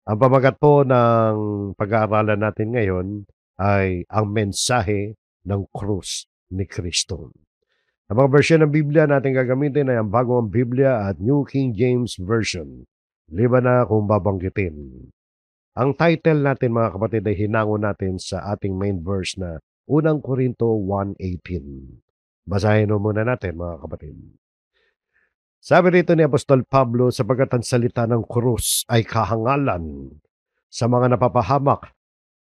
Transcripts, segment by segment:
Ang pamagat po ng pag-aaralan natin ngayon ay ang mensahe ng krus ni Kristo. Ang mga bersyon ng Biblia natin gagamitin ay ang Bagong Biblia at New King James Version. Liban na kung babanggitin. Ang title natin mga kapatid ay hinango natin sa ating main verse na Unang Korinto 1:18. Basahin mo muna natin mga kapatid. Sabi rito ni Apostol Pablo, sapagkat ang salita ng krus ay kahangalan sa mga napapahamak,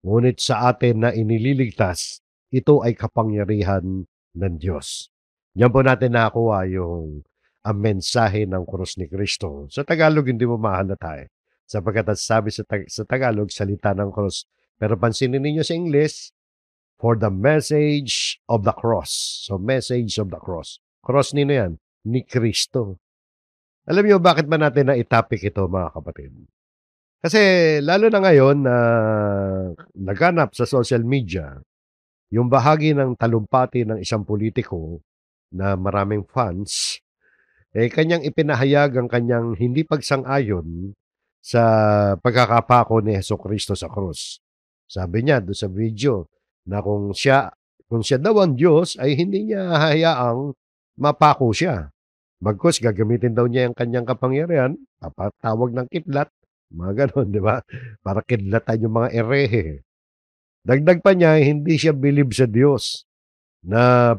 ngunit sa atin na inililigtas, ito ay kapangyarihan ng Diyos. Yan po natin nakuha yung ang mensahe ng krus ni Kristo. Sa Tagalog, hindi mo mahalata eh. Sapagkat ang sabi sa Tagalog, salita ng krus. Pero pansinin ninyo sa English, for the message of the cross. So, message of the cross. Cross nino yan? Ni Kristo. Alam niyo bakit ba natin na-topic ito mga kapatid? Kasi lalo na ngayon na naganap sa social media, yung bahagi ng talumpati ng isang politiko na maraming fans, eh kanyang ipinahayag ang kanyang hindi pagsang-ayon sa pagkakapako ni Hesukristo sa krus. Sabi niya doon sa video na kung siya daw ang Diyos ay hindi niya hahayaang mapako siya. Bagkus gagamitin daw niya yung kanyang kapangyarihan, papatawag ng kidlat, mga gano'n, di ba? Para kidlatan yung mga erehe. Dagdag pa niya, hindi siya believe sa Diyos na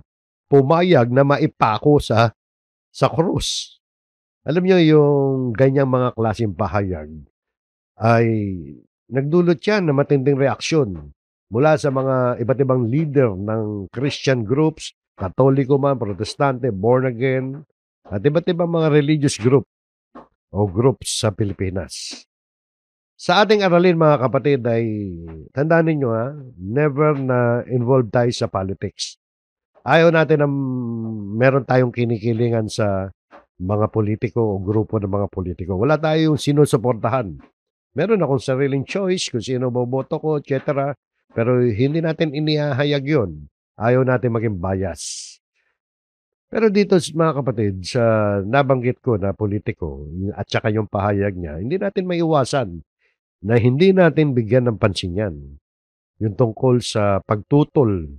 pumayag na maipako sa krus. Alam niyo yung ganyang mga klaseng pahayag ay nagdulot yan ng matinding reaksyon mula sa mga iba't ibang leader ng Christian groups, Katoliko man, Protestante, born again, at iba't ibang mga religious group o groups sa Pilipinas. Sa ating aralin mga kapatid ay tandaan ninyo never na involved tayo sa politics. Ayaw natin na meron tayong kinikilingan sa mga politiko o grupo ng mga politiko. Wala tayong sinusuportahan. Meron akong sariling choice kung sino boboto ko, etc. Pero hindi natin inihahayag yun. Ayaw natin maging bias. Pero dito mga kapatid, sa nabanggit ko na politiko at saka yung pahayag niya, hindi natin maiwasan na hindi natin bigyan ng pansin yan. Yung tungkol sa pagtutol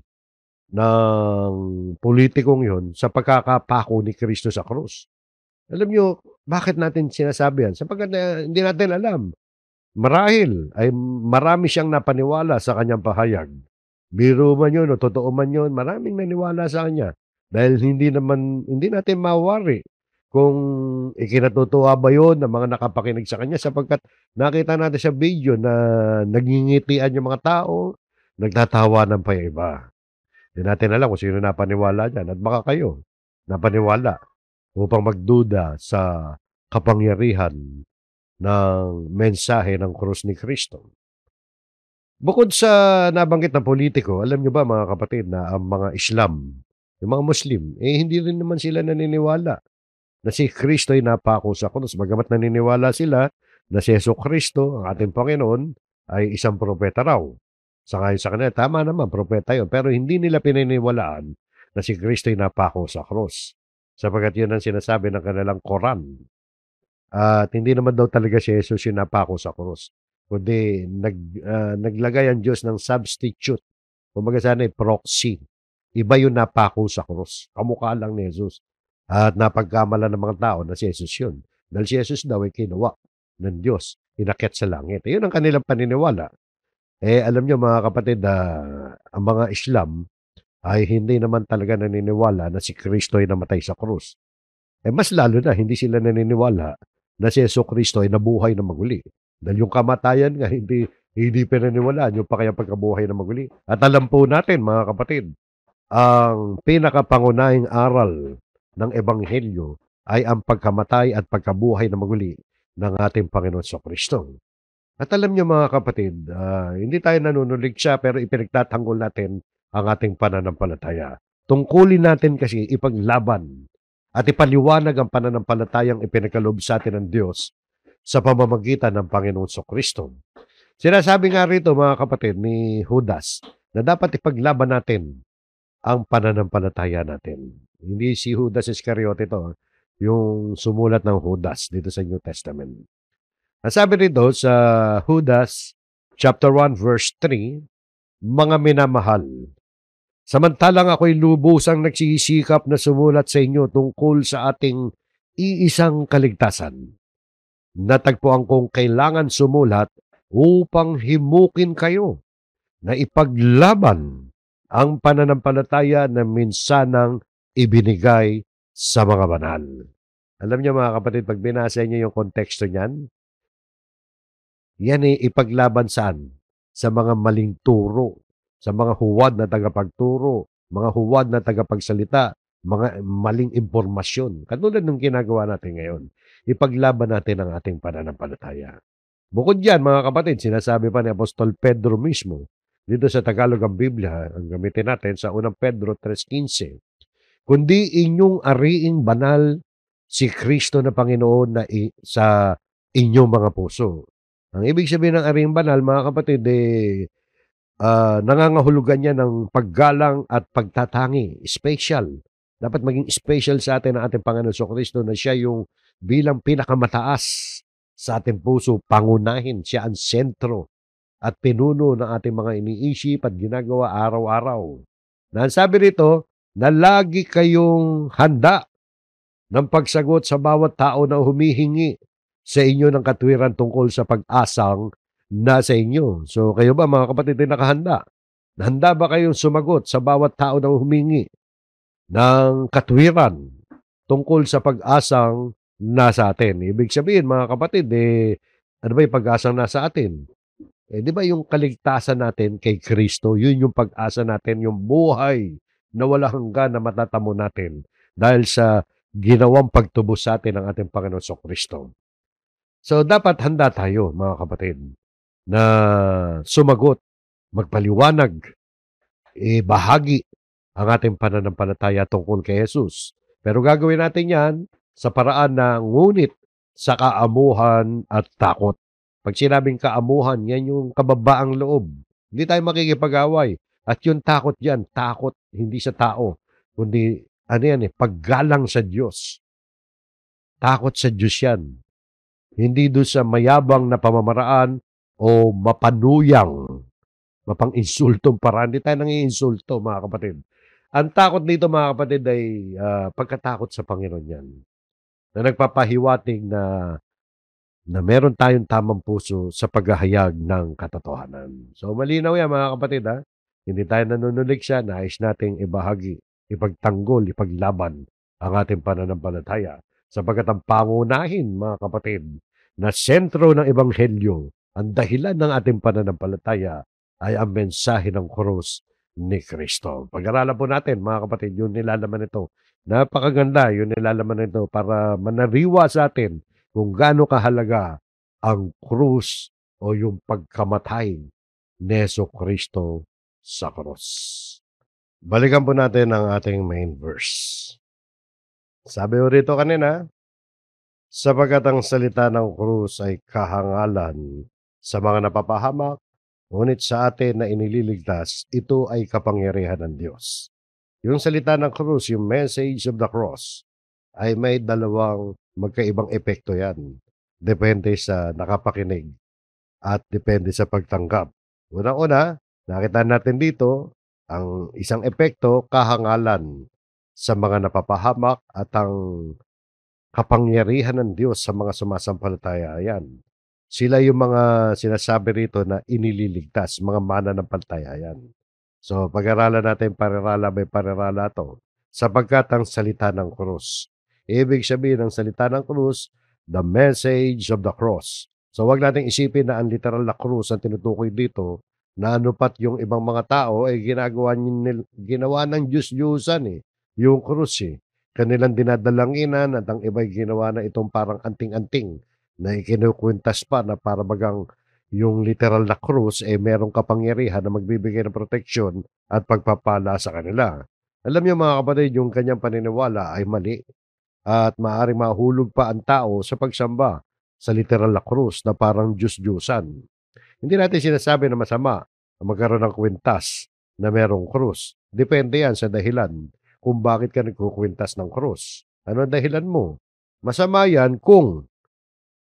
ng politikong yun sa pagkakapako ni Kristo sa krus. Alam nyo, bakit natin sinasabi yan? Sapagkat hindi natin alam. Marahil ay marami siyang napaniwala sa kanyang pahayag. Biro man yun o totoo man yun, maraming naniwala sa kanya. Dahil hindi natin mawari kung ikinatutuwa ba yun ng mga nakapakinig sa kanya sapagkat nakita natin sa video na nagingitian yung mga tao, nagtatawanan pa yung iba. Hindi natin alam kung sino napaniwala dyan at baka kayo napaniwala upang magduda sa kapangyarihan ng mensahe ng krus ni Kristo. Bukod sa nabanggit na politiko, alam niyo ba mga kapatid na ang mga Islam, yung mga Muslim, hindi rin naman sila naniniwala na si Kristo ay napako sa krus. Bagamat naniniwala sila na si Jesucristo, ang ating Panginoon, ay isang propeta raw. Sangayon sa kanila, tama naman, propeta yun. Pero hindi nila pininiwalaan na si Kristo ay napako sa krus. Sapagkat yun ang sinasabi ng kanilang Quran. At hindi naman daw talaga si Jesus yung napako sa krus. Kundi naglagay ang Diyos ng substitute. Kumbaga sana proxy. Iba yung napako sa krus. Kamukha lang ni Jesus. At napagkamalan ng mga tao na si Jesus yun. Dahil si Jesus daw ay kinuha ng Diyos. Inakyat sa langit. Yun ang kanilang paniniwala. Alam nyo mga kapatid, ang mga Islam ay hindi naman talaga naniniwala na si Kristo ay namatay sa krus. Mas lalo na, hindi sila naniniwala na si Jesucristo ay nabuhay na maguli. Dahil yung kamatayan nga, hindi pinaniwalaan yung pa kaya pagkabuhay na maguli. At alam po natin, mga kapatid, ang pinakapangunahing aral ng Ebanghelyo ay ang pagkamatay at pagkabuhay na maguli ng ating Panginoon Jesucristo. At alam niyo mga kapatid, hindi tayo nanunuligsa pero ipinagtatanggol natin ang ating pananampalataya. Tungkulin natin kasi ipaglaban at ipaliwanag ang pananampalatayang ipinagkaloob sa atin ng Diyos sa pamamagitan ng Panginoon Jesucristo. Sinasabi nga rito mga kapatid ni Judas na dapat ipaglaban natin ang pananampalataya natin. Hindi si Judas Iscariote ito, yung sumulat ng Judas dito sa New Testament. Ang sabi rito sa Judas chapter 1 verse 3, mga minamahal, samantalang ako'y lubusang nagsisikap na sumulat sa inyo tungkol sa ating iisang kaligtasan. Natagpuan kong kailangan sumulat upang himukin kayo na ipaglaban ang pananampalataya na minsanang ibinigay sa mga banal. Alam niyo mga kapatid, pag binasa niyo yung konteksto niyan, yan ay ipaglaban saan? Sa mga maling turo, sa mga huwad na tagapagturo, mga huwad na tagapagsalita, mga maling impormasyon. Katulad ng ginagawa natin ngayon. Ipaglaban natin ang ating pananampalataya. Bukod diyan, mga kapatid, sinasabi pa ni Apostol Pedro mismo, dito sa Tagalog ang Biblia, ang gamitin natin sa unang Pedro 3:15, kundi inyong ariing banal si Kristo na Panginoon na sa inyong mga puso. Ang ibig sabihin ng ariing banal, mga kapatid, nangangahulugan niya ng paggalang at pagtatangi, special. Dapat maging special sa atin ang ating Panginoon Kristo na siya yung bilang pinakamataas sa ating puso, pangunahin. Siya ang sentro at pinuno ng ating mga iniisip at ginagawa araw-araw. Na ang sabi rito, na lagi kayong handa ng pagsagot sa bawat tao na humihingi sa inyo ng katwiran tungkol sa pag-asang nasa inyo. So kayo ba mga kapatid ay nakahanda? Handa ba kayong sumagot sa bawat tao na humingi ng katwiran tungkol sa pag-asang nasa atin? Ibig sabihin mga kapatid, ano ba yung pag-asang nasa atin? Di ba yung kaligtasan natin kay Kristo, yun yung pag-asa natin, yung buhay na wala hanggan na matatamo natin dahil sa ginawang pagtubos sa atin ng ating Panginoon Kristo. So dapat handa tayo mga kapatid na sumagot, magpaliwanag, bahagi ang ating pananampalataya tungkol kay Jesus. Pero gagawin natin yan sa paraan na ngunit sa kaamuhan at takot. Pag sinabing kaamuhan, yan yung kababaang loob. Hindi tayo makikipag-away. At yung takot yan, takot hindi sa tao, kundi ano yan paggalang sa Diyos. Takot sa Diyos yan. Hindi doon sa mayabang na pamamaraan o mapanuyang, mapang-insultong paraan. Hindi tayo nang-iinsulto, mga kapatid. Ang takot dito, mga kapatid, ay pagkatakot sa Panginoon yan. Na nagpapahiwatig na meron tayong tamang puso sa paghahayag ng katotohanan. So malinaw yan mga kapatid ha. Hindi tayo nanunulig siya, nais nating ibahagi, ipagtanggol, ipaglaban ang ating pananampalataya. Sapagkat ang pangunahin mga kapatid na sentro ng Ebanghelyo, ang dahilan ng ating pananampalataya ay ang mensahe ng krus ni Kristo. Pag-aralan po natin mga kapatid, yung nilalaman nito. Napakaganda yung nilalaman nito para manariwa sa atin kung gaano kahalaga ang krus o yung pagkamatay ni Jesucristo sa krus. Balikan po natin ang ating main verse. Sabi ko rito kanina, sapagkat ang salita ng krus ay kahangalan sa mga napapahamak, ngunit sa atin na inililigtas, ito ay kapangyarihan ng Diyos. Yung salita ng krus, yung message of the cross, ay may dalawang magkaibang epekto yan. Depende sa nakapakinig at depende sa pagtanggap. Unang-una, nakita natin dito ang isang epekto, kahangalan sa mga napapahamak at ang kapangyarihan ng Diyos sa mga sumasampalataya. Yan. Sila yung mga sinasabi rito na inililigtas, mga mananampalataya yan. So, pag-aralan natin parirala by parirala to. Sapagkat ang salita ng krus. Ibig sabihin ng salita ng krus, the message of the cross. So, wag nating isipin na ang literal na krus ang tinutukoy dito na anupat yung ibang mga tao ay ginawa ng Diyos-Diyusan yung krus Kanilang dinadalanginan at ang iba'y ginawa na itong parang anting-anting na ikinukwintas pa na para bagang yung literal na krus merong kapangyarihan na magbibigay ng proteksyon at pagpapala sa kanila. Alam niyo mga kapatid, yung kanyang paniniwala ay mali at maaaring mahulog pa ang tao sa pagsamba sa literal na krus na parang Diyos-Diyusan. Hindi natin sinasabi na masama na magkaroon ng kwintas na merong krus. Depende yan sa dahilan kung bakit ka nagkukwintas ng krus. Ano ang dahilan mo? Masama yan kung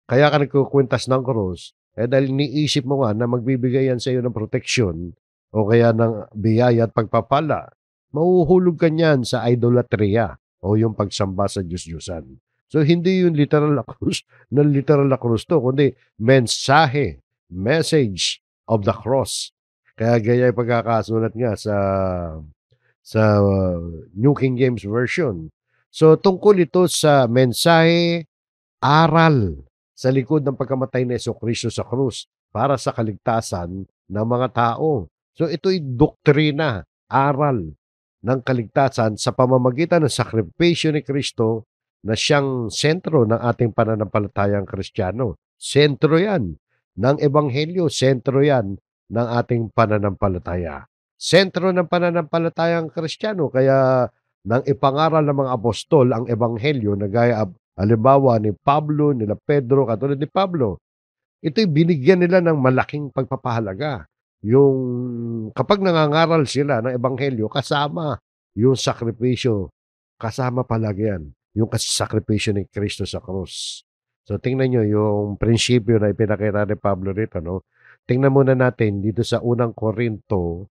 Kaya ka nagkukwintas ng krus, dahil iniisip mo nga na magbibigay yan sa'yo ng proteksyon o kaya ng biyaya at pagpapala, mahuhulog ka niyan sa idolatria o yung pagsamba sa Diyos-Diyosan. So, hindi yung literal na krus, na literal na krus to, kundi mensahe, message of the cross. Kaya gaya yung pagkakasulat nga sa New King James Version. So, tungkol ito sa mensahe, aral sa likod ng pagkamatay ni Jesucristo sa krus para sa kaligtasan ng mga tao. So ito'y doktrina, aral ng kaligtasan sa pamamagitan ng sakripisyo ni Kristo na siyang sentro ng ating pananampalatayang Kristiyano. Sentro yan ng Ebanghelyo, sentro yan ng ating pananampalataya. Sentro ng pananampalatayang Kristiyano, kaya nang ipangaral ng mga apostol ang Ebanghelyo na gaya halimbawa ni Pablo, nila Pedro, katulad ni Pablo, ito'y binigyan nila ng malaking pagpapahalaga. Yung kapag nangangaral sila ng Ebanghelyo, kasama yung sakripisyo, kasama palagi yan, yung sakripisyo ni Kristo sa krus. So tingnan nyo yung prinsipyo na ipinakita ni Pablo rito. No? Tingnan muna natin dito sa unang Korinto,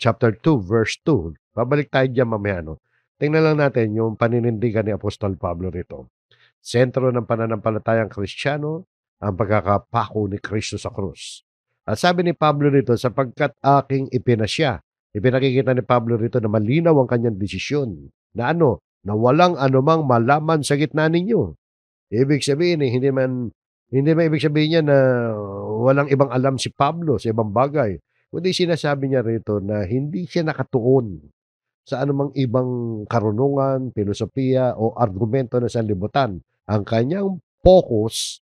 chapter 2, verse 2. Babalik tayo dyan mamaya. No? Tingnan lang natin yung paninindigan ni Apostol Pablo rito. Sentro ng pananampalatayang Kristiyano, ang pagkakapako ni Kristo sa krus. At sabi ni Pablo rito, sapagkat aking ipinasya, ipinakikita ni Pablo rito na malinaw ang kanyang desisyon. Na ano? Na walang anumang malaman sa gitna ninyo. Ibig sabihin, hindi man ibig sabihin niya na walang ibang alam si Pablo sa ibang bagay. Kundi sinasabi niya rito na hindi siya nakatuon sa anumang ibang karunungan, filosofiya o argumento ng sanlibutan. Ang kanyang focus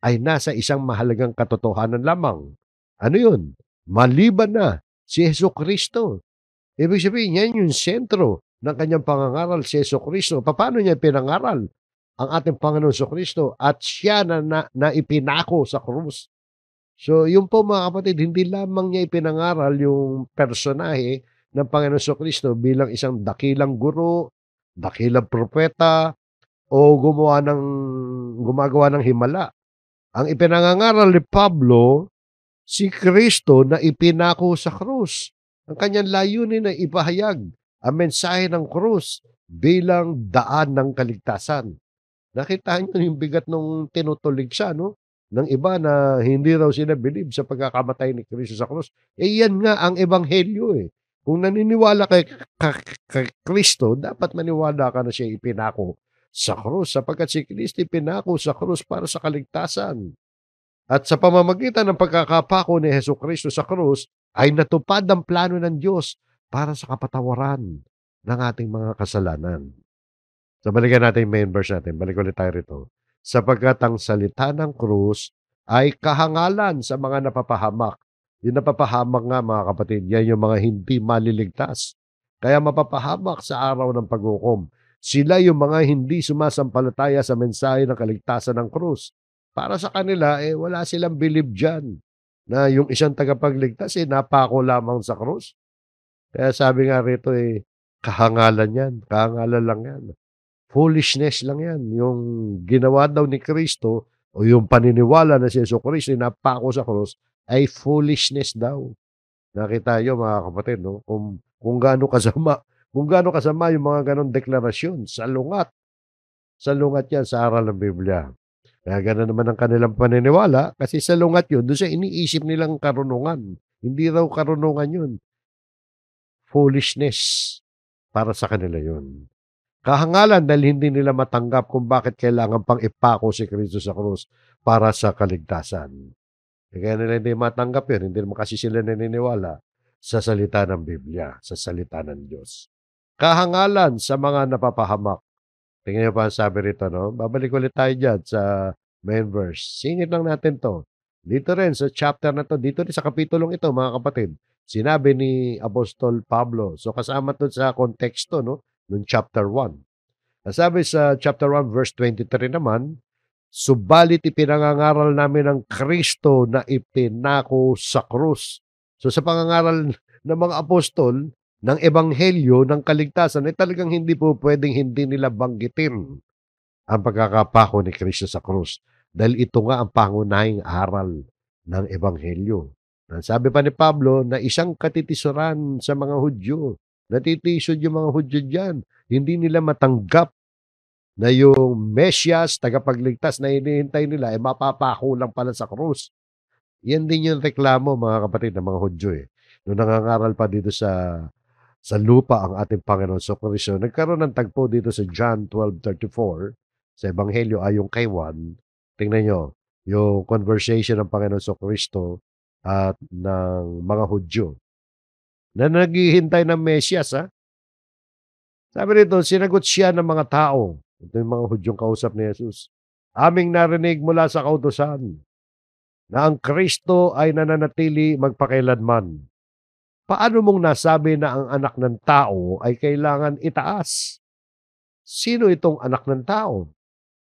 ay nasa isang mahalagang katotohanan lamang. Ano yun? Maliban na si Jesucristo. Ibig sabihin, yan yung sentro ng kanyang pangangaral si Jesucristo. Paano niya pinangaral ang ating Panginoon Jesucristo at siya na ipinako sa krus? So, yun po mga kapatid, hindi lamang niya ipinangaral yung personahe ng Panginoon Jesucristo bilang isang dakilang guro, dakilang propeta, o gumagawa ng himala. Ang ipinangangaral ni Pablo, si Kristo na ipinako sa krus. Ang kanyang layunin ay ipahayag ang mensahe ng krus bilang daan ng kaligtasan. Nakita niyo yung bigat nung tinutulig siya, no? Ng iba na hindi raw sila believe sa pagkakamatay ni Kristo sa krus. Yan nga ang ebanghelyo eh. Kung naniniwala kay Kristo, dapat maniwala ka na siya ipinako sa krus sapagkat si Kristo ipinako sa krus para sa kaligtasan. At sa pamamagitan ng pagkakapako ni Jesucristo sa krus, ay natupad ang plano ng Diyos para sa kapatawaran ng ating mga kasalanan. So balikan natin yung main verse natin. Balik ulit tayo rito. Sapagkat ang salita ng krus ay kahangalan sa mga napapahamak. Yung napapahamak nga mga kapatid, yan yung mga hindi maliligtas. Kaya mapapahamak sa araw ng paghukom. Sila yung mga hindi sumasampalataya sa mensahe ng kaligtasan ng krus. Para sa kanila, wala silang believe dyan na yung isang tagapagligtas, napako lamang sa krus. Kaya sabi nga rito, kahangalan yan. Kahangalan lang yan. Foolishness lang yan. Yung ginawa daw ni Kristo o yung paniniwala na si Jesucristo napako sa krus ay foolishness daw. Nakita nyo mga kapatid, no? Kung gaano kasama yung mga ganong deklarasyon sa lungat. Sa lungat yan sa aral ng Biblia. Kaya gano'n naman ang kanilang paniniwala kasi sa lungat yun, doon sa iniisip nilang karunungan. Hindi raw karunungan yun. Foolishness para sa kanila yun. Kahangalan dahil hindi nila matanggap kung bakit kailangan pang ipako si Kristo sa krus para sa kaligtasan. Kaya nila hindi matanggap yun, hindi naman kasi sila naniniwala sa salita ng Biblia, sa salita ng Diyos. Kahangalan sa mga napapahamak. Tingnan niyo pa ang sabi rito, no? Babalik ulit tayo dyan sa main verse. Singit lang natin to. Dito rin sa chapter na to, dito rin sa kapitulong ito, mga kapatid, sinabi ni Apostol Pablo. So kasama to sa konteksto, no? Noong chapter 1. Sabi sa chapter 1, verse 23 naman, subalit ipinangangaral namin ng Kristo na ipinako sa krus. So sa pangangaral ng mga apostol, ng ebanghelyo, ng kaligtasan, ay talagang hindi po pwedeng hindi nila banggitin ang pagkakapako ni Kristo sa krus. dahil ito nga ang pangunahing aral ng Ebanghelyo. Sabi pa ni Pablo na isang katitisuran sa mga Hudyo. Natitisod yung mga Hudyo diyan. Hindi nila matanggap na yung Mesyas, tagapagligtas na hinihintay nila ay mapapako lang pala sa krus. Yan din yung reklamo mga kapatid ng mga Hudyo eh. Nung nangangaral pa dito sa lupa ang ating Panginoon Kristo, nagkaroon ng tagpo dito sa John 12:34 sa Ebanghelyo ayon kay Juan. Tingnan nyo, yung conversation ng Panginoon Kristo at ng mga Hudyo na naghihintay ng Mesyas. Sabi rito, sinagot siya ng mga tao. Ito yung mga Hudyong kausap ni Jesus. Aming narinig mula sa kautusan na ang Kristo ay nananatili magpakailanman. Paano mong nasabi na ang anak ng tao ay kailangan itaas? Sino itong anak ng tao?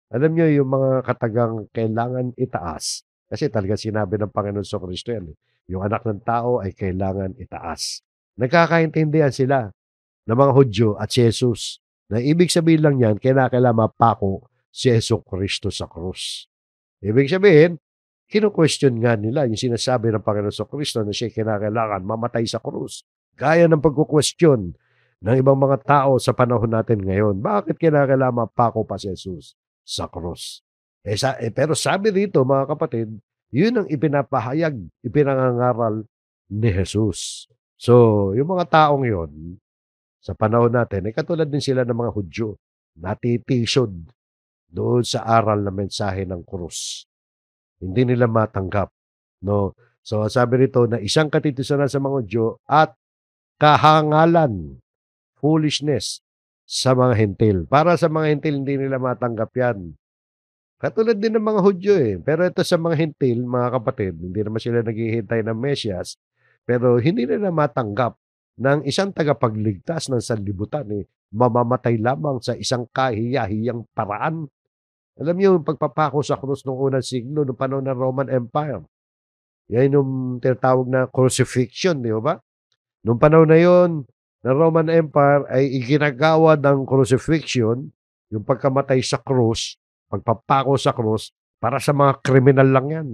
Alam niyo yung mga katagang kailangan itaas. Kasi talaga sinabi ng Panginoon Kristo yan. Yung anak ng tao ay kailangan itaas. Nagkakaintindihan sila ng mga Hudyo at si Jesus. Na ibig sabihin lang yan, kailangan mapako si Kristo sa krus. Ibig sabihin, kino-question nga nila yung sinasabi ng Panginoon Kristo na siya kinakailangan mamatay sa krus. Gaya ng pagkukwestiyon ng ibang mga tao sa panahon natin ngayon. Bakit kinakailangan mapako pa si Jesus sa krus? Pero sabi dito mga kapatid, yun ang ipinapahayag, ipinangangaral ni Jesus. So, yung mga taong yon sa panahon natin, katulad din sila ng mga Hudyo, natitisod doon sa aral na mensahe ng krus. Hindi nila matanggap. No? So, sabi rito na isang katitisanan sa mga Hudyo at kahangalan, foolishness sa mga Hentil. Para sa mga Hentil, hindi nila matanggap yan. Katulad din ng mga Hudyo Pero ito sa mga Hentil, mga kapatid, hindi naman sila naghihintay ng Mesyas, pero hindi nila matanggap ng isang tagapagligtas ng sanlibutan mamamatay lamang sa isang kahiyahiyang paraan. Alam niyo yung pagpapako sa krus noong unang siglo, noong panahon ng Roman Empire. Yan yung tinatawag na crucifixion, di ba? Noong panahon na yon, ng Roman Empire ay iginagawa ng crucifixion, yung pagkamatay sa krus, pagpapako sa krus, para sa mga kriminal lang yan.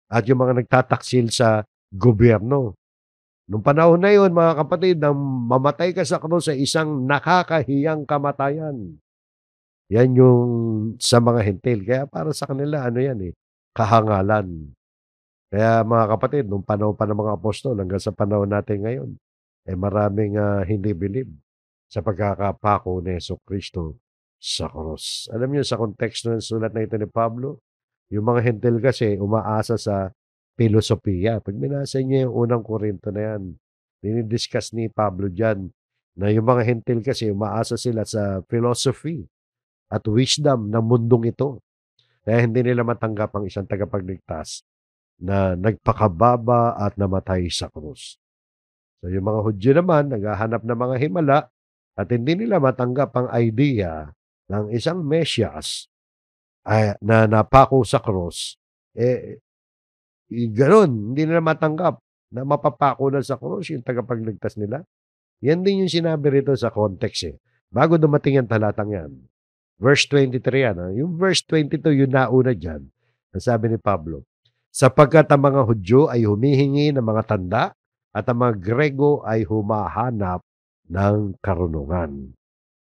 At yung mga nagtataksil sa gobyerno. Noong panahon na yon, mga kapatid, nang mamatay ka sa krus sa isang nakakahiyang kamatayan. Yan yung sa mga Hentil. Kaya para sa kanila, kahangalan. Kaya mga kapatid, nung panahon pa ng mga apostol hanggang sa panahon natin ngayon, maraming hindi believe sa pagkakapako ni Kristo sa krus. Alam niyo, sa konteksto ng sulat na ito ni Pablo, yung mga Hentil kasi umaasa sa filosofiya. Pag binasa niyo yung unang Korinto na yan, dinidiscuss ni Pablo dyan na yung mga Hentil kasi umaasa sila sa philosophy at wisdom ng mundong ito. Kaya hindi nila matanggap ang isang tagapagligtas na nagpakababa at namatay sa krus. So yung mga Hudyo naman, naghahanap ng mga himala at hindi nila matanggap ang idea ng isang Mesyas na napako sa krus. Ganon, hindi nila matanggap na mapapako na sa krus yung tagapagligtas nila. Yan din yung sinabi rito sa context bago dumating ang talatang yan. Verse 23 yan. Yung verse 22, yung nauna dyan. Ang sabi ni Pablo, sapagkat ang mga Hudyo ay humihingi ng mga tanda at ang mga Grego ay humahanap ng karunungan.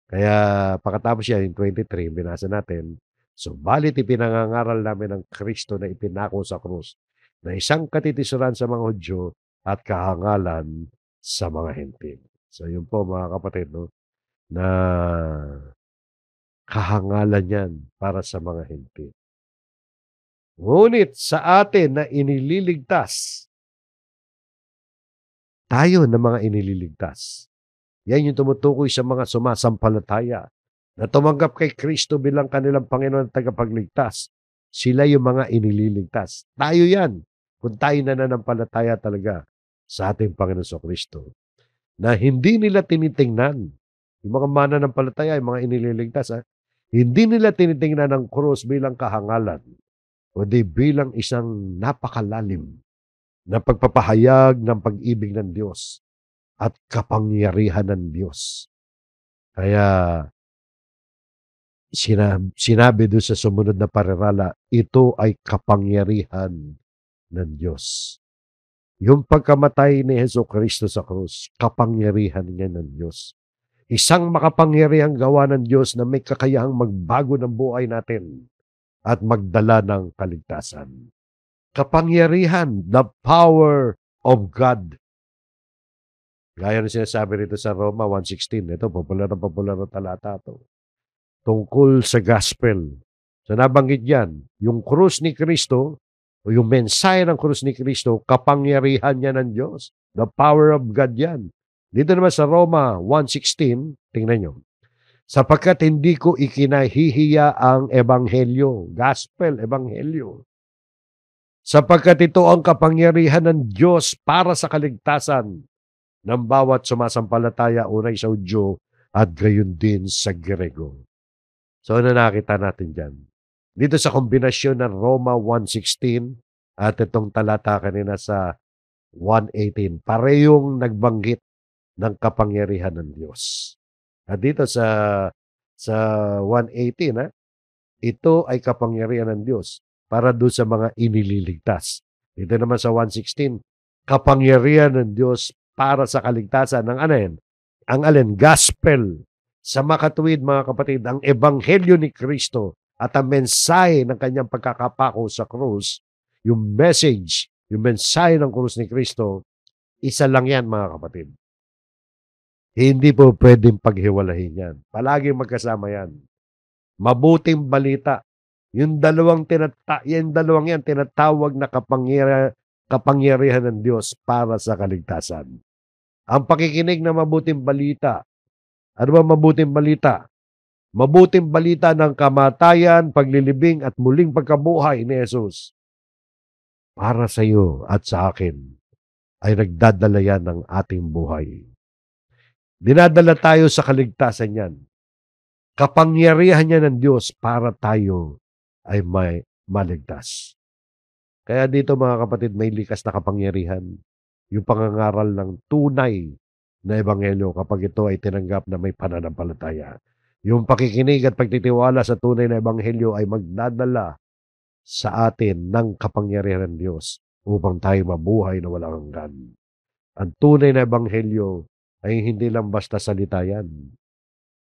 Kaya pagkatapos yan, yung 23, binasa natin, subalit ipinangangaral namin ng Kristo na ipinako sa krus na isang katitisuran sa mga Hudyo at kahangalan sa mga Hentil. So yun po mga kapatid, na kahangalan yan para sa mga Hentil. Ngunit sa atin na inililigtas, tayo na mga inililigtas. Yan yung tumutukoy sa mga sumasampalataya na tumanggap kay Kristo bilang kanilang Panginoon at tagapagligtas. Sila yung mga inililigtas. Tayo yan. Kung tayo nananampalataya talaga sa ating Panginoon Kristo. Na hindi nila tinitingnan. Yung mga mananampalataya, yung mga inililigtas, hindi nila tinitingnan ang krus bilang kahangalan, kundi bilang isang napakalalim na pagpapahayag ng pag-ibig ng Diyos at kapangyarihan ng Diyos. Kaya sinabi do'n sa sumunod na parirala, ito ay kapangyarihan ng Diyos. Yung pagkamatay ni Jesucristo sa krus, kapangyarihan niya ng Diyos. Isang makapangyarihang gawa ng Diyos na may kakayahang magbago ng buhay natin at magdala ng kaligtasan. Kapangyarihan, the power of God. Gaya ng sinasabi rito sa Roma 1:16. Ito, popular na talata ito. Tungkol sa gospel. So nabanggit yan, yung krus ni Kristo, o yung mensahe ng krus ni Kristo, kapangyarihan niya ng Diyos. The power of God yan. Dito naman sa Roma 1:16, tingnan nyo. Sapagkat hindi ko ikinahihiya ang ebanghelyo, gospel, ebanghelyo. Sapagkat ito ang kapangyarihan ng Diyos para sa kaligtasan ng bawat sumasampalataya, unay sa Hudyo at gayon din sa Grego. So ano nakita natin dyan? Dito sa kombinasyon ng Roma 1:16 at itong talata kanina sa 1:18, parehong nagbanggit ng kapangyarihan ng Diyos. At dito sa 1:18, ito ay kapangyarihan ng Diyos para doon sa mga inililigtas. Dito naman sa 1:16, kapangyarihan ng Diyos para sa kaligtasan ng ang alin? Gospel. Sa makatuwid, mga kapatid, ang ebanghelyo ni Kristo at ang mensahe ng kanyang pagkakapako sa krus, yung message, yung mensahe ng krus ni Kristo, isa lang yan, mga kapatid. Hindi po pwedeng paghiwalayin yan. Palaging magkasama yan. Mabuting balita. Yung dalawang yan tinatawag na kapangyarihan ng Diyos para sa kaligtasan. Ang pakikinig ng mabuting balita. Ano ba mabuting balita? Mabuting balita ng kamatayan, paglilibing at muling pagkabuhay ni Jesus. Para sa iyo at sa akin ay nagdadala yan ng ating buhay. Dinadala tayo sa kaligtasan yan. Kapangyarihan niya ng Diyos para tayo ay may maligtas. Kaya dito, mga kapatid, may likas na kapangyarihan. Yung pangangaral ng tunay na ebanghelyo kapag ito ay tinanggap na may pananampalataya. Yung pakikinig at pagtitiwala sa tunay na ebanghelyo ay magdadala sa atin ng kapangyarihan ng Diyos upang tayo mabuhay na walang hanggan. Ang tunay na ebanghelyo ay hindi lang basta salita yan,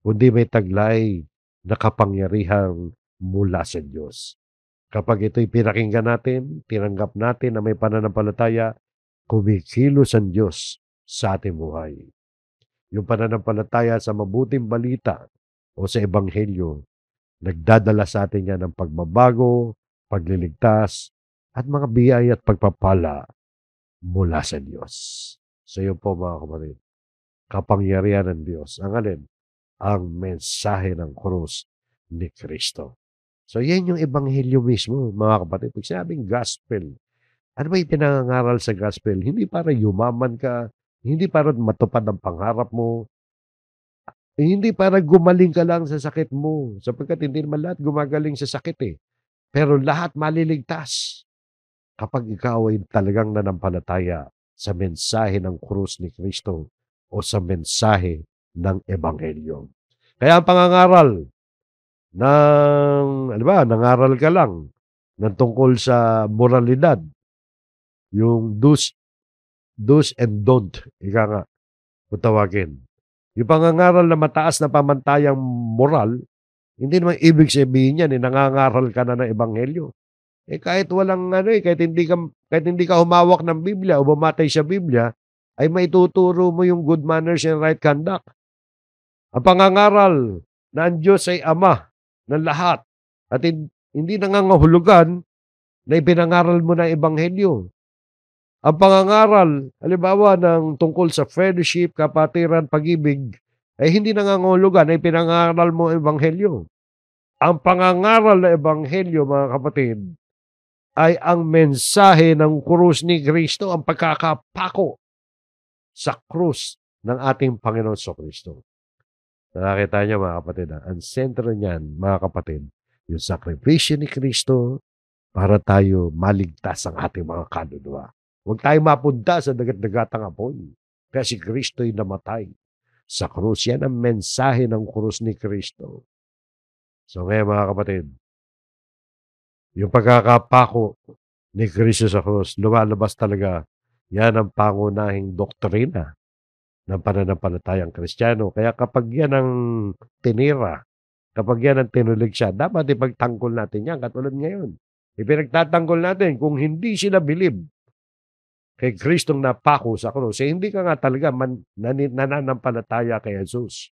kundi may taglay na kapangyarihang mula sa Diyos. Kapag ito'y pinakinggan natin, tinanggap natin na may pananampalataya, kumikilos ang Diyos sa ating buhay. Yung pananampalataya sa mabuting balita o sa ebanghelyo, nagdadala sa atin yan ng pagbabago, pagliligtas, at mga biyaya at pagpapala mula sa Diyos. So yun po, mga kapatid, kapangyarihan ng Diyos. Ang alin? Ang mensahe ng krus ni Kristo. So yan yung ebanghelyo mismo, mga kapatid. Pag sinabing gospel, ano ba yung pinangangaral sa gospel? Hindi para yumaman ka, hindi para matupad ang pangarap mo, hindi para gumaling ka lang sa sakit mo, sapagkat hindi naman lahat gumagaling sa sakit eh. Pero lahat maliligtas kapag ikaw ay talagang nanampalataya sa mensahe ng krus ni Kristo o sa mensahe ng ebanghelyo. Kaya ang pangangaral nangaral ka lang ng tungkol sa moralidad, yung do's and don't, ika nga, kung tawagin. Yung pangangaral na mataas na pamantayang moral, hindi naman ibig sabihin yan, nangangaral ka na ng ebanghelyo. Kahit walang kahit hindi ka humawak ng Biblia o bumatay sa Biblia, ay maituturo mo yung good manners and right conduct. Ang pangangaral na ang Diyos ay Ama ng lahat at hindi nangangahulugan na ipinangaral mo ng ebanghelyo. Ang pangangaral, halimbawa ng tungkol sa fellowship, kapatiran, pag-ibig, ay hindi nangangahulugan na ipinangaral mo ang ebanghelyo. Ang pangangaral na ebanghelyo, mga kapatid, ay ang mensahe ng krus ni Kristo, ang pagkakapako sa krus ng ating Panginoon Kristo. Nakakita niyo, mga kapatid, ang sentro niyan, mga kapatid, yung sakripisyo ni Kristo para tayo maligtas ang ating mga kaluluwa. Huwag tayo mapunta sa dagat-dagatang apoy kasi Kristo'y namatay sa krus. Yan ang mensahe ng krus ni Kristo. So ngayon mga kapatid, yung pagkakapako ni Kristo sa krus, lumalabas talaga yan ang pangunahing doktrina ng pananampalatayang Kristiyano. Kaya kapag yan ang tinira, kapag yan ang tinulig siya, dapat ipagtanggol natin yan katulad ngayon. Ipinagtatanggol natin kung hindi sila bilib kay Kristong napako sa krus, eh hindi ka nga talaga nananampalataya kay Jesus.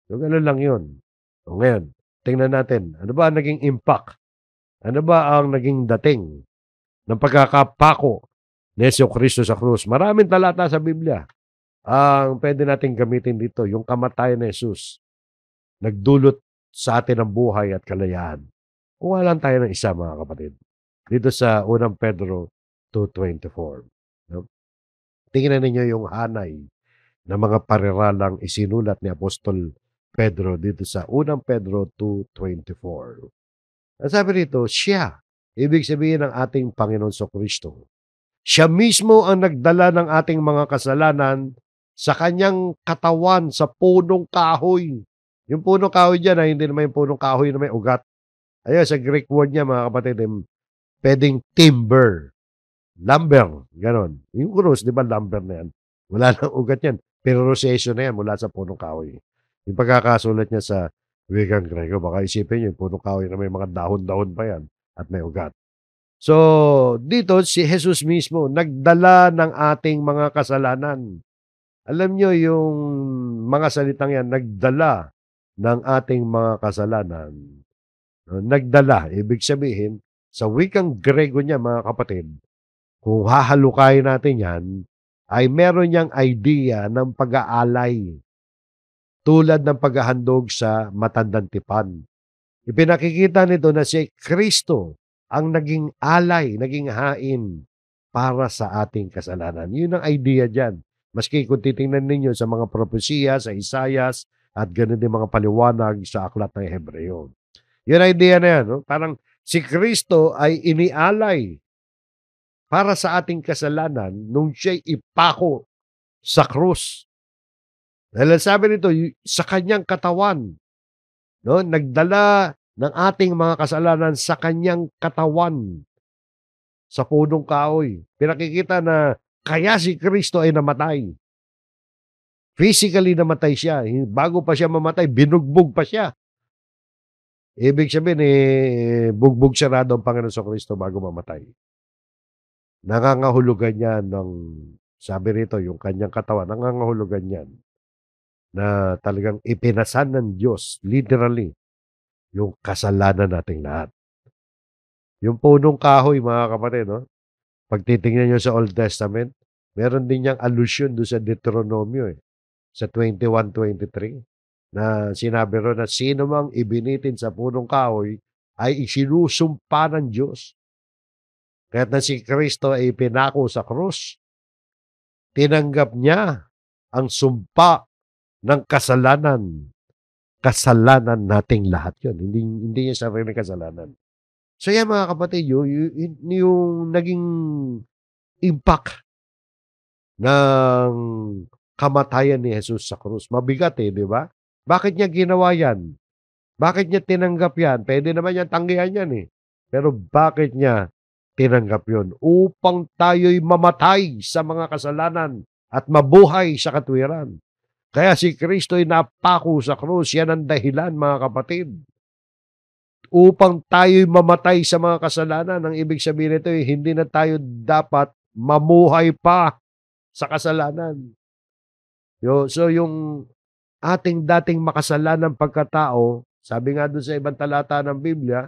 So gano'n lang yun. So ngayon, tingnan natin, ano ba ang naging impact? Ano ba ang naging dating ng pagkakapako ni Jesucristo sa krus? Maraming talata sa Biblia ang pwede nating gamitin dito, yung kamatayan ni Jesus, nagdulot sa atin ng buhay at kalayaan. Kuha lang tayo ng isa mga kapatid. Dito sa unang Pedro 2:24. No? Tingnan ninyo yung hanay ng mga pariralang isinulat ni Apostol Pedro dito sa unang Pedro 2:24. Ang sabi rito, siya, ibig sabihin ng ating Panginoon Kristo. Siya mismo ang nagdala ng ating mga kasalanan sa kanyang katawan sa punong kahoy. Yung punong kahoy dyan ay hindi naman yung punong kahoy na may ugat. Ayun, sa Greek word niya mga kapatid, pwedeng timber, lumber, ganon. Yung krus, di ba lumber na yan? Wala nang ugat yan. Pero rosation na yan mula sa punong kahoy. Yung pagkakasulat niya sa wikang Grego, baka isipin niyo, yung punong kahoy na may mga dahon-dahon pa yan at may ugat. So, dito si Jesus mismo nagdala ng ating mga kasalanan. Alam niyo yung mga salitang yan, nagdala ng ating mga kasalanan. Nagdala, ibig sabihin, sa wikang Grego niya mga kapatid, kung hahalukayin natin yan, ay meron niyang idea ng pag-aalay tulad ng paghahandog sa matandang tipan. Ipinakikita nito na si Kristo ang naging alay, naging hain para sa ating kasalanan. Yun ang idea dyan. Maski kung titingnan ninyo sa mga propesiya, sa Isayas, at ganoon din mga paliwanag sa aklat ng Hebreo. Yun ang idea na yan. No? Parang si Kristo ay inialay para sa ating kasalanan nung siya'y ipako sa krus. Dahil sabi nito, sa kanyang katawan, no, nagdala ng ating mga kasalanan sa kanyang katawan sa punong kahoy. Pinakikita na kaya si Kristo ay namatay. Physically namatay siya. Bago pa siya mamatay, binugbog pa siya. Ibig sabihin, bugbog sarado ang Panginoon sa Kristo bago mamatay. Nangangahulugan niya ng, sabi rito, yung kanyang katawan, nangangahulugan niyan na talagang ipinasan ng Diyos, literally, yung kasalanan nating lahat. Yung punong kahoy, mga kapatid, no? Pag titingnan nyo sa Old Testament, meron din niyang allusion doon sa Deuteronomio, sa 21:23, na sinabi ron na sino mang ibinitin sa punong kahoy ay isinusumpa ng Diyos. Kahit na si Kristo ay pinako sa krus, tinanggap niya ang sumpa ng kasalanan nating lahat yun. Hindi niya sarili kasalanan. So yan mga kapatid, yung naging impact ng kamatayan ni Jesus sa krus. Mabigat di ba? Bakit niya ginawa yan? Bakit niya tinanggap yan? Pwede naman niya tanggihan yan Pero bakit niya tinanggap yun? Upang tayo'y mamatay sa mga kasalanan at mabuhay sa katwiran. Kaya si Kristo'y napako sa krus. Yan ang dahilan mga kapatid. Upang tayo'y mamatay sa mga kasalanan. Ang ibig sabihin nito hindi na tayo dapat mamuhay pa sa kasalanan. So yung ating dating makasalanang pagkatao, sabi nga doon sa ibang talata ng Biblia,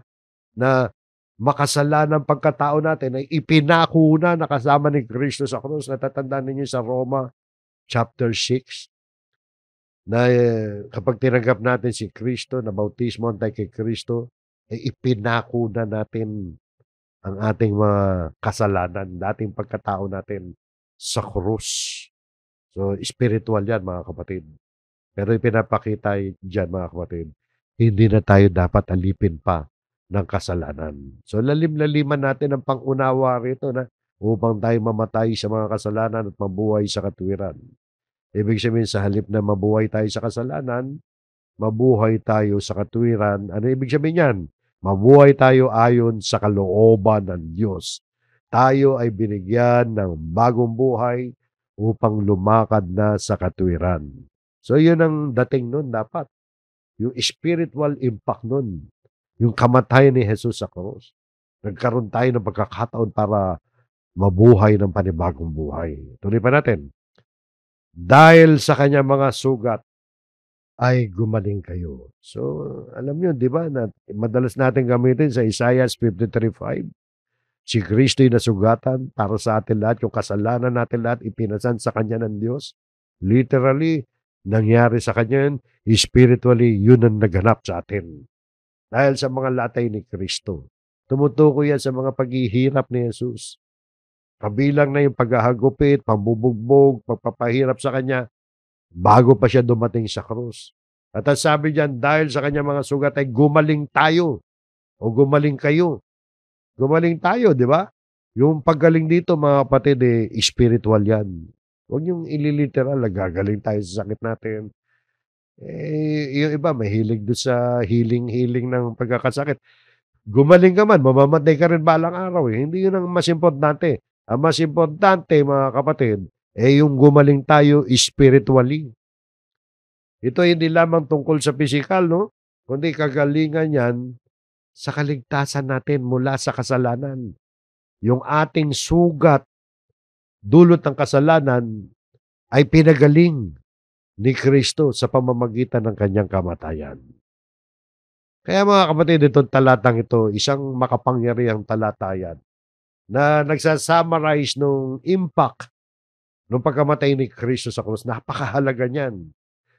na makasalanang pagkatao natin ay ipinako na kasama ni Kristo sa krus. Natatandaan ninyo sa Roma chapter 6, na kapag tinanggap natin si Kristo, na bautismo tayo kay Kristo, ay ipinako na natin ang ating mga kasalanan, dating pagkatao natin sa krus. So, spiritual yan mga kapatid. Pero ipinapakita dyan mga kapatid, hindi na tayo dapat alipin pa ng kasalanan. So, lalim-laliman natin ang pangunawa rito na upang tayo mamatay sa mga kasalanan at mabuhay sa katwiran. Ibig sabihin, sa halip na mabuhay tayo sa kasalanan, mabuhay tayo sa katuwiran. Ano ibig sabihin yan? Mabuhay tayo ayon sa kalooban ng Diyos. Tayo ay binigyan ng bagong buhay upang lumakad na sa katuwiran. So yun ang dating nun dapat. Yung spiritual impact nun. Yung kamatayan ni Jesus sa krus. Nagkaroon tayo ng pagkakataon para mabuhay ng panibagong buhay. Tuloy pa natin. Dahil sa kanyang mga sugat, ay gumaling kayo. So, alam niyo, di ba, na madalas natin gamitin sa Isaiah 53:5. Si Kristo'y nasugatan para sa atin lahat, yung kasalanan natin lahat, ipinasan sa Kanya ng Diyos. Literally, nangyari sa Kanya yun, spiritually, yun ang naganap sa atin. Dahil sa mga latay ni Kristo. Tumutukoy yan sa mga paghihirap ni Jesus. Kabilang na yung paghahagupit, pambubugbog, pagpapahirap sa Kanya, bago pa siya dumating sa krus. At ang sabi diyan, dahil sa kanya mga sugat ay gumaling tayo o gumaling kayo. Gumaling tayo, di ba? Yung paggaling dito, mga kapatid, spiritual yan. Huwag yung ililiteral, gagaling tayo sa sakit natin. Yung iba, mahilig doon sa healing ng pagkakasakit. Gumaling ka man, mamamatay ka rin balang araw. Hindi yun ang mas importante. Ang mas importante, mga kapatid, yung gumaling tayo spiritually. Ito hindi lamang tungkol sa physical, no? Kundi kagalingan yan sa kaligtasan natin mula sa kasalanan. Yung ating sugat, dulot ng kasalanan, ay pinagaling ni Kristo sa pamamagitan ng kanyang kamatayan. Kaya mga kapatid, itong talatang ito, isang makapangyarihang talata yan na nagsasummarize ng impact nung pagkamatay ni Kristo sa krus. Napakahalaga niyan.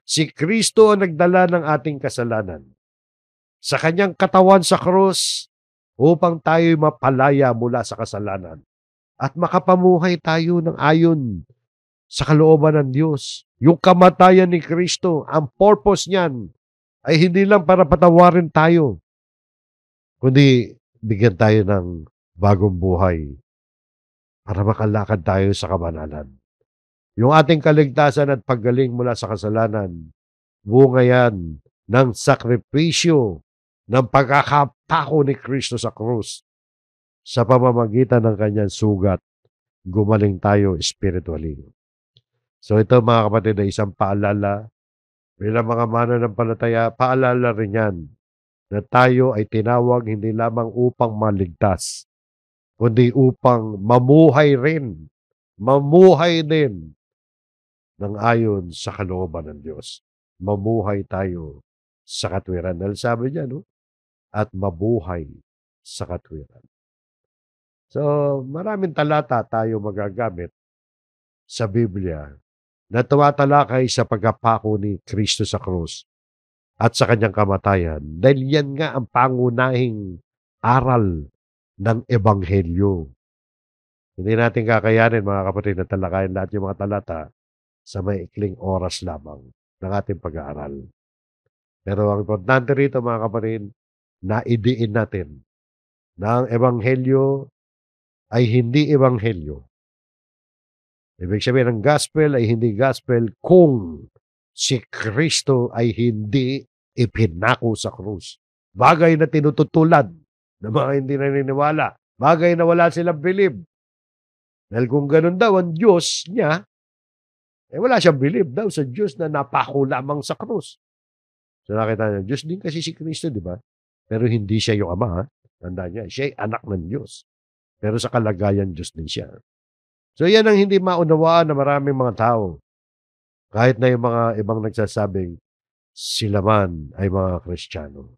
Si Kristo ang nagdala ng ating kasalanan sa kanyang katawan sa krus upang tayo'y mapalaya mula sa kasalanan at makapamuhay tayo ng ayon sa kalooban ng Diyos. Yung kamatayan ni Kristo, ang purpose niyan ay hindi lang para patawarin tayo, kundi bigyan tayo ng bagong buhay para makalakad tayo sa kabanalan. Yung ating kaligtasan at paggaling mula sa kasalanan, bunga yan ng sakripisyo ng pagkakapako ni Kristo sa krus. Sa pamamagitan ng kanyang sugat, gumaling tayo spiritually. So ito mga kapatid ay isang paalala, bilang mga mananampalataya, paalala rin yan na tayo ay tinawag hindi lamang upang maligtas, kundi upang mamuhay rin, mamuhay din ng ayon sa kalooban ng Diyos. Mamuhay tayo sa katwiran. Dahil sabi niya, no? At mabuhay sa katwiran. So, maraming talata tayo magagamit sa Biblia na tumatalakay sa pagkapako ni Kristo sa krus at sa kanyang kamatayan. Dahil yan nga ang pangunahing aral ng Ebanghelyo. Hindi natin kakayanin, mga kapatid, na talakayin lahat yung mga talata sa may ikling oras lamang ng ating pag-aaral. Pero ang importante rito, mga kapatid, naidiin natin na ang Ebanghelyo ay hindi Ebanghelyo. Ibig sabihin, ang gospel ay hindi gospel kung si Kristo ay hindi ipinako sa krus. Bagay na tinututulad ng mga hindi naniniwala. Bagay na wala silang believe. Dahil kung ganun daw ang Diyos niya, wala siyang believe daw sa Diyos na napako lamang sa krus. So nakita niya, Diyos din kasi si Kristo, di ba? Pero hindi siya yung ama, ha? Tandaan niya, siya ay anak ng Diyos. Pero sa kalagayan, Diyos din siya. So yan ang hindi maunawaan ng maraming mga tao. Kahit na yung mga ibang nagsasabing, sila man ay mga Kristiyano.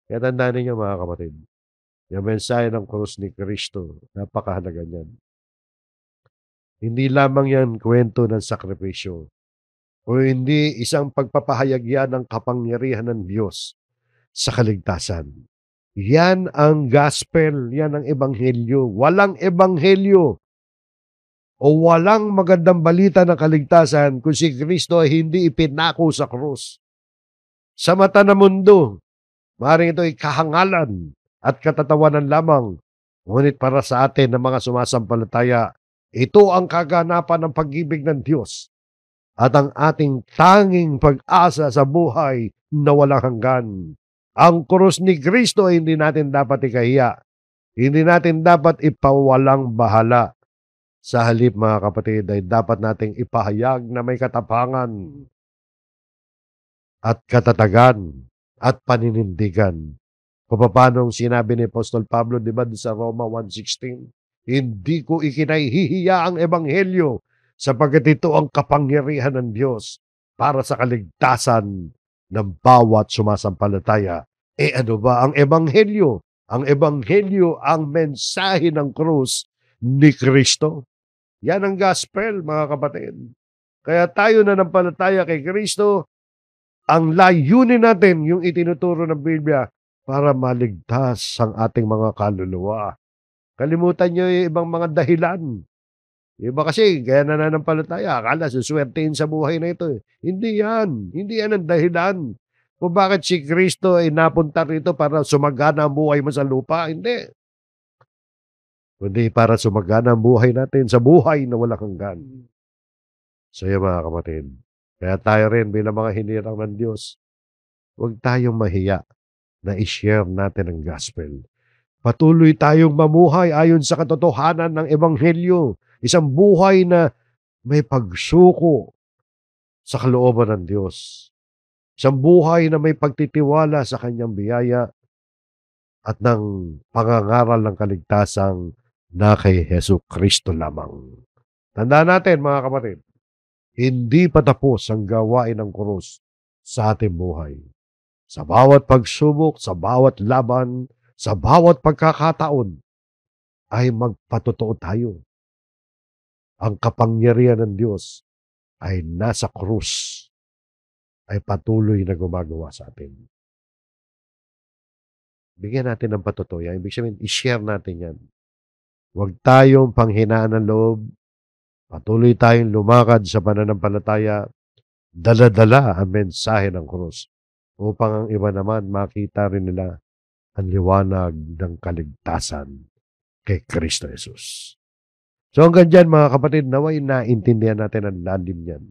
Kaya tandaan ninyo, mga kapatid, yung mensahe ng krus ni Kristo, napakahalaga niyan. Hindi lamang yan kwento ng sakripisyo o hindi isang pagpapahayag yan ng kapangyarihan ng Diyos sa kaligtasan. Yan ang gospel, yan ang ebanghelyo. Walang ebanghelyo o walang magandang balita ng kaligtasan kung si Kristo ay hindi ipinako sa krus. Sa mata ng mundo, maaaring ito ay kahangalan at katatawanan lamang. Ngunit para sa atin na mga sumasampalataya, ito ang kaganapan ng pag-ibig ng Diyos at ang ating tanging pag-asa sa buhay na walang hanggan. Ang krus ni Kristo ay hindi natin dapat ikahiya. Hindi natin dapat ipawalang bahala. Sa halip, mga kapatid, ay dapat nating ipahayag na may katapangan at katatagan at paninindigan. Kung paano sinabi ni Apostol Pablo, di ba, sa Roma 1:16, hindi ko ikinahihiya ang ebanghelyo sapagkat ito ang kapangyarihan ng Diyos para sa kaligtasan ng bawat sumasampalataya. Ano ba ang ebanghelyo? Ang ebanghelyo ang mensahe ng krus ni Kristo. Yan ang gospel, mga kapatid. Kaya tayo na nampalataya kay Kristo, ang layunin natin yung itinuturo ng Biblia para maligtas ang ating mga kaluluwa. Kalimutan nyo yung ibang mga dahilan. Iba kasi, kaya nananampalataya, akala suswertein sa buhay na ito. Hindi yan. Hindi yan ang dahilan. Kung bakit si Kristo ay napunta rito para sumagana ang buhay mo sa lupa. Hindi. Kundi para sumagana ang buhay natin sa buhay na walang hanggan. So yan, mga kapatid. Kaya tayo rin bilang mga hinirang ng Diyos, huwag tayong mahiya na i-share natin ang gospel. Patuloy tayong mamuhay ayon sa katotohanan ng ebanghelyo. Isang buhay na may pagsuko sa kalooban ng Diyos. Isang buhay na may pagtitiwala sa kanyang biyaya at ng pangangaral ng kaligtasang na kay Hesus Kristo lamang. Tandaan natin, mga kapatid, hindi pa tapos ang gawain ng krus sa ating buhay. Sa bawat pagsubok, sa bawat laban, sa bawat pagkakataon, ay magpatotoo tayo. Ang kapangyarihan ng Diyos ay nasa krus, ay patuloy na gumagawa sa atin. Bigyan natin ng patotoo yan. Ibig sabihin, i-share natin yan. Huwag tayong panghinaan ng loob. Patuloy tayong lumakad sa pananampalataya, dala-dala ang mensahe ng krus upang ang iba naman makita rin nila ang liwanag ng kaligtasan kay Kristo Jesus. So hanggang dyan, mga kapatid, naway naintindihan natin ang lalim niyan.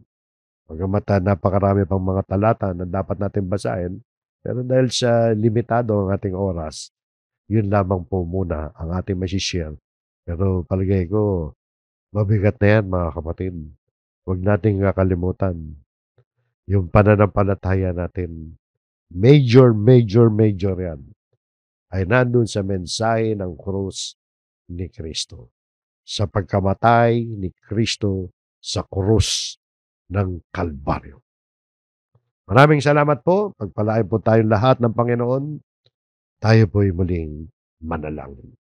Pagkamat napakarami pang mga talata na dapat natin basahin, pero dahil sa limitado ang ating oras, yun lamang po muna ang ating masishare. Pero palagay ko, mabigat na yan, mga kapatid. Huwag nating kakalimutan yung pananampalataya natin. Major yan. Ay nandun sa mensahe ng krus ni Kristo. Sa pagkamatay ni Kristo sa krus ng Kalbaryo. Maraming salamat po. Pagpalain po tayong lahat ng Panginoon. Tayo po'y muling manalangin.